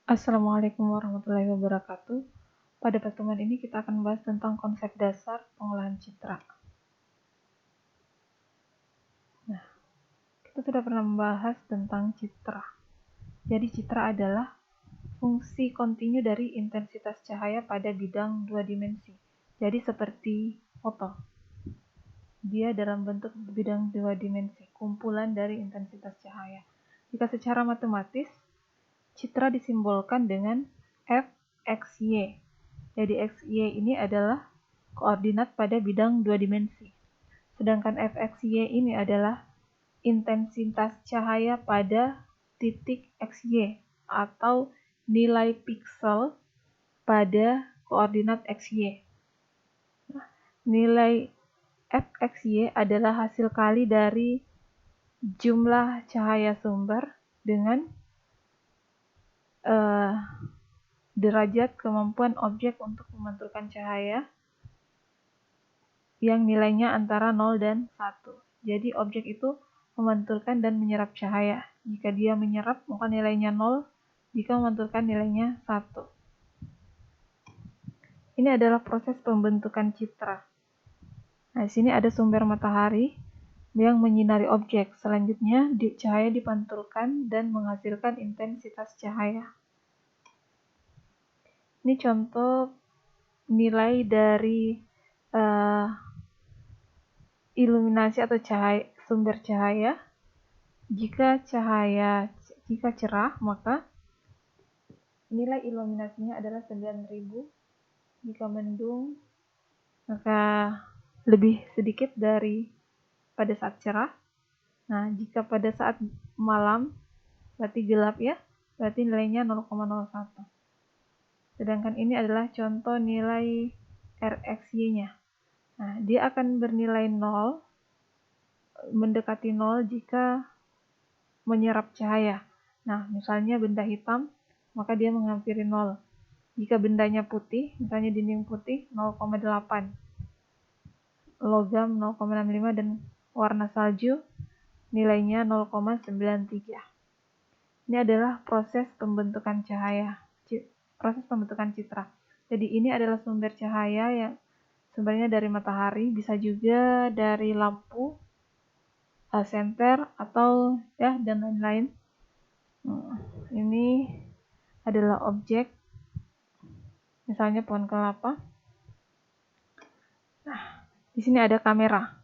Assalamualaikum warahmatullahi wabarakatuh. Pada pertemuan ini kita akan membahas tentang konsep dasar pengolahan citra. Nah, kita sudah pernah membahas tentang citra. Jadi citra adalah fungsi kontinu dari intensitas cahaya pada bidang dua dimensi. Jadi seperti foto. Dia dalam bentuk bidang dua dimensi, kumpulan dari intensitas cahaya. Jika secara matematis, citra disimbolkan dengan f, x, y. Jadi x, y ini adalah koordinat pada bidang dua dimensi. Sedangkan f, x, y ini adalah intensitas cahaya pada titik x, y atau nilai piksel pada koordinat x, y. Nilai f, x, y adalah hasil kali dari jumlah cahaya sumber dengan derajat kemampuan objek untuk memantulkan cahaya yang nilainya antara 0 dan 1. Jadi objek itu memantulkan dan menyerap cahaya. Jika dia menyerap, maka nilainya 0. Jika memantulkan, nilainya 1. Ini adalah proses pembentukan citra. Nah, di sini ada sumber matahari yang menyinari objek. Selanjutnya, cahaya dipantulkan dan menghasilkan intensitas cahaya. Ini contoh nilai dari iluminasi atau sumber cahaya. Jika cerah, maka nilai iluminasinya adalah 9000. Jika mendung, maka lebih sedikit dari pada saat cerah. Nah, jika pada saat malam, berarti gelap ya, berarti nilainya 0,01. Sedangkan ini adalah contoh nilai RXY-nya. Nah, dia akan bernilai 0, mendekati 0 jika menyerap cahaya. Nah, misalnya benda hitam, maka dia menghampiri 0. Jika bendanya putih, misalnya dinding putih, 0,8. Logam 0,65 dan warna salju nilainya 0,93. Ini adalah proses pembentukan cahaya, proses pembentukan citra. Jadi ini adalah sumber cahaya yang sumbernya dari matahari, bisa juga dari lampu, senter atau ya dan lain-lain. Ini adalah objek, misalnya pohon kelapa. Nah, di sini ada kamera.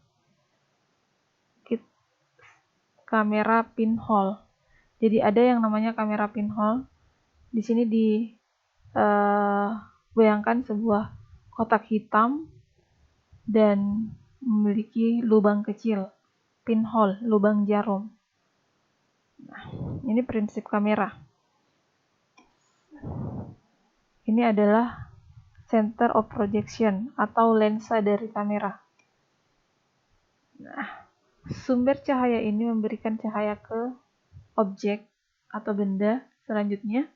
Kamera pinhole. Jadi ada yang namanya kamera pinhole. Di sini dibayangkan sebuah kotak hitam dan memiliki lubang kecil, pinhole, lubang jarum. Nah, ini prinsip kamera. Ini adalah center of projection atau lensa dari kamera. Nah, sumber cahaya ini memberikan cahaya ke objek atau benda. Selanjutnya,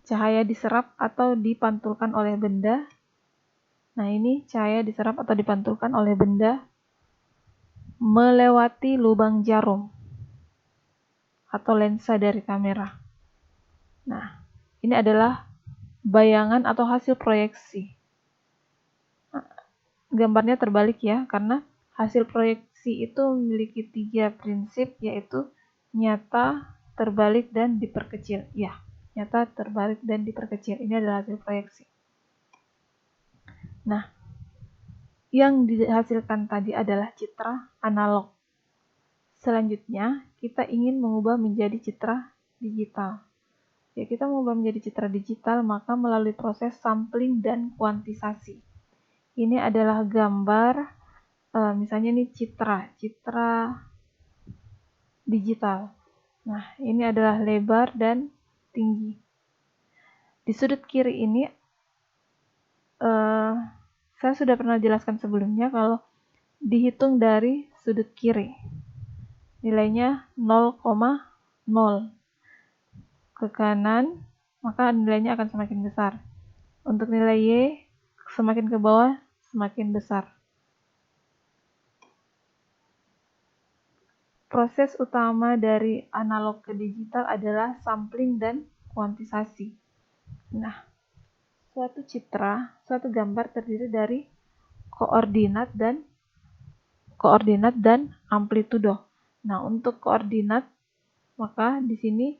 cahaya diserap atau dipantulkan oleh benda. Nah, ini cahaya diserap atau dipantulkan oleh benda melewati lubang jarum atau lensa dari kamera. Nah, ini adalah bayangan atau hasil proyeksi. Nah, gambarnya terbalik ya, karena hasil proyeksi itu memiliki 3 prinsip, yaitu nyata, terbalik, dan diperkecil. Ya, nyata, terbalik, dan diperkecil. Ini adalah hasil proyeksi. Nah, yang dihasilkan tadi adalah citra analog. Selanjutnya, kita ingin mengubah menjadi citra digital. Ya, kita mengubah menjadi citra digital, maka melalui proses sampling dan kuantisasi. Ini adalah gambar, misalnya ini citra digital. Nah, ini adalah lebar dan tinggi. Di sudut kiri ini, saya sudah pernah jelaskan sebelumnya kalau dihitung dari sudut kiri, nilainya 0,0. Ke kanan, maka nilainya akan semakin besar. Untuk nilai Y, semakin ke bawah, semakin besar. Proses utama dari analog ke digital adalah sampling dan kuantisasi. Nah, suatu gambar terdiri dari koordinat dan amplitudo. Nah, untuk koordinat maka di sini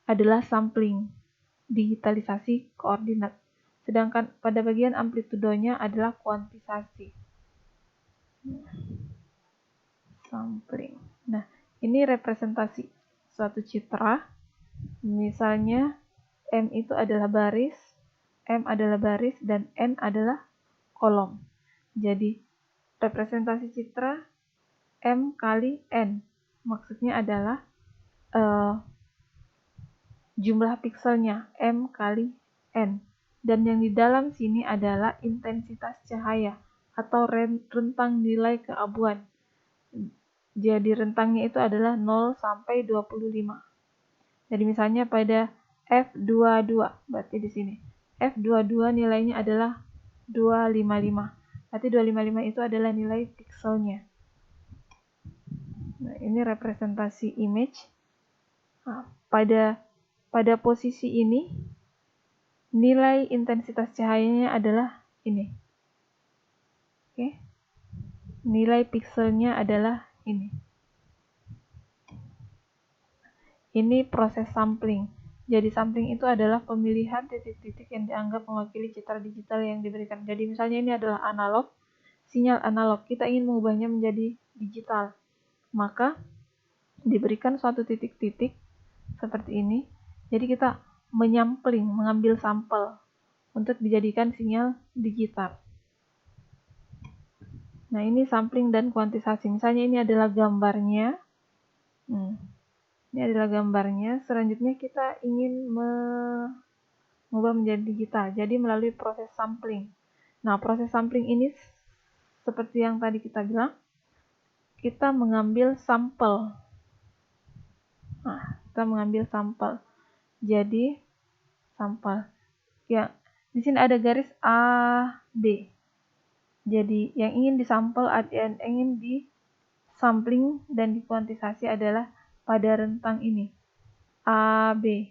adalah sampling, digitalisasi koordinat. Sedangkan pada bagian amplitudonya adalah kuantisasi. Sampling. Nah, ini representasi suatu citra. Misalnya M itu adalah baris, M adalah baris, dan N adalah kolom. Jadi, representasi citra M kali N. Maksudnya adalah jumlah pikselnya M kali N. Dan yang di dalam sini adalah intensitas cahaya atau rentang nilai keabuan. Jadi rentangnya itu adalah 0 sampai 25. Jadi misalnya pada F22, berarti di sini. F22 nilainya adalah 255. Berarti 255 itu adalah nilai pikselnya. Nah, ini representasi image. Nah, pada posisi ini nilai intensitas cahayanya adalah ini. Oke. Nilai pikselnya adalah ini. Ini proses sampling. Jadi sampling itu adalah pemilihan titik-titik yang dianggap mewakili citra digital yang diberikan. Jadi misalnya ini adalah analog, sinyal analog. Kita ingin mengubahnya menjadi digital. Maka diberikan suatu titik-titik seperti ini. Jadi kita menyampling, mengambil sampel untuk dijadikan sinyal digital. Nah, ini sampling dan kuantisasi. Misalnya ini adalah gambarnya. Ini adalah gambarnya. Selanjutnya kita ingin mengubah menjadi digital. Jadi melalui proses sampling. Nah, proses sampling ini seperti yang tadi kita bilang, kita mengambil sampel. Nah, kita mengambil sampel. Jadi sampel. Ya, di sini ada garis A, B. Jadi yang ingin disampel, yang ingin disampling dan dikuantisasi adalah pada rentang ini, A, B.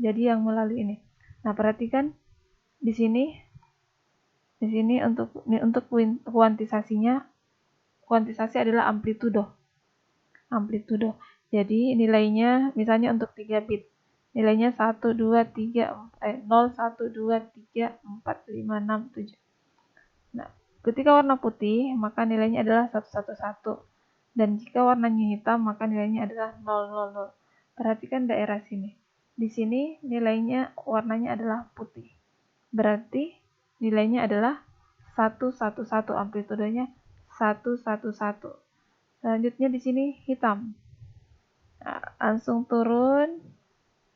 Jadi yang melalui ini. Nah, perhatikan di sini untuk kuantisasinya, kuantisasi adalah amplitudo. Amplitudo. Jadi nilainya misalnya untuk 3 bit. Nilainya 1, 2, 3, 0, 1, 2, 3, 4, 5, 6, 7. Nah, ketika warna putih, maka nilainya adalah 111. Dan jika warnanya hitam, maka nilainya adalah 000. Perhatikan daerah sini. Di sini nilainya warnanya adalah putih. Berarti nilainya adalah 111, amplitudonya 111. Selanjutnya di sini hitam. Nah, langsung turun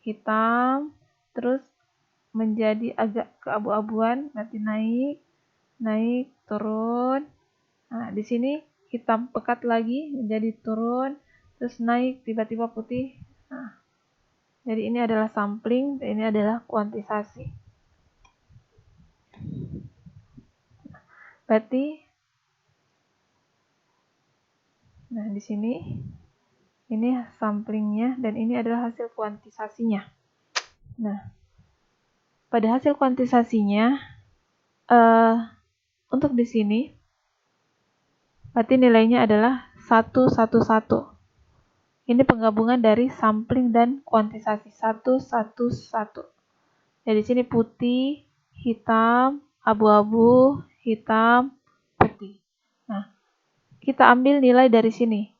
hitam, terus menjadi agak keabu-abuan, nanti naik, turun. Nah, di sini hitam pekat lagi menjadi turun, terus naik, tiba-tiba putih. Nah, jadi ini adalah sampling, dan ini adalah kuantisasi. Berarti, nah di sini ini samplingnya dan ini adalah hasil kuantisasinya. Nah, pada hasil kuantisasinya, untuk di sini, berarti nilainya adalah 111. Ini penggabungan dari sampling dan kuantisasi 111. Jadi sini putih, hitam, abu-abu, hitam, putih. Nah, kita ambil nilai dari sini.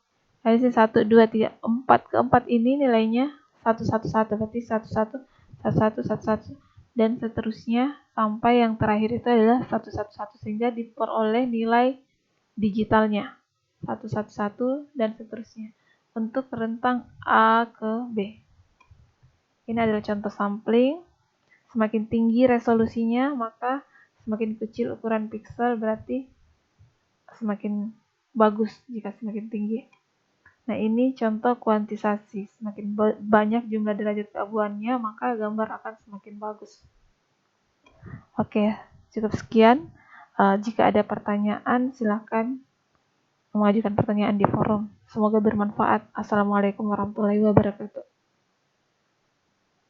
Dari sini 1, 2, 3, 4. Keempat ini nilainya 111. Berarti 11, 11, 11. Dan seterusnya sampai yang terakhir itu adalah 111. Sehingga diperoleh nilai digitalnya. 111 dan seterusnya. Untuk rentang A ke B. Ini adalah contoh sampling. Semakin tinggi resolusinya, maka semakin kecil ukuran piksel, berarti semakin bagus jika semakin tinggi. Nah, ini contoh kuantisasi. Semakin banyak jumlah derajat keabuannya, maka gambar akan semakin bagus. Oke, cukup sekian. Jika ada pertanyaan, silakan mengajukan pertanyaan di forum. Semoga bermanfaat. Assalamualaikum warahmatullahi wabarakatuh.